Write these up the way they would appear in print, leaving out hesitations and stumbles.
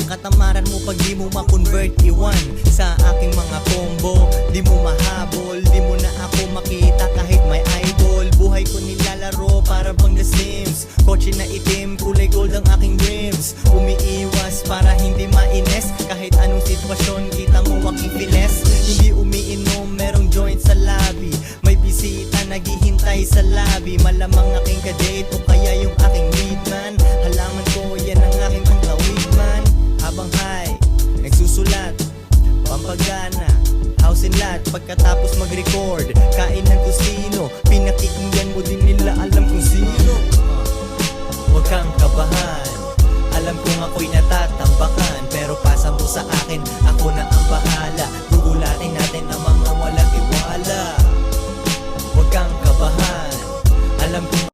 Katamaran mo pag di mo ma-convert, iwan sa aking mga combo. Di mo mahabol, di mo na ako makita kahit may idol. Buhay ko nilalaro para bang The Sims. Kotse na itim, kulay gold ang aking rims. Umiiwas para hindi mainis, kahit anong sitwasyon kita mo aking files. Hindi umiinom, merong joint sa lobby. May bisita naghihintay sa lobby. Malamang aking kadate o kaya yung aking hitman. Halaman ko yan ang aking pangkawig man. Habang high, nagsusulat, pampagana, house and lot. Pagkatapos mag-record, kain ng kusino. Pinakikinggan mo din nila, alam kung sino. Huwag kang kabahan, alam kong ako'y natatambakan. Pero pasa mo sa akin, ako na ang bahala. Gugulatin natin ang mga walang iwala. Huwag kang kabahan, alam kong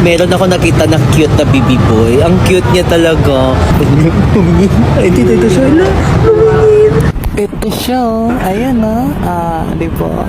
Meron ako nakita na cute na baby boy. Ang cute niya talaga. Ay, ito siya na. Ito siya. Ayan na. Di ba?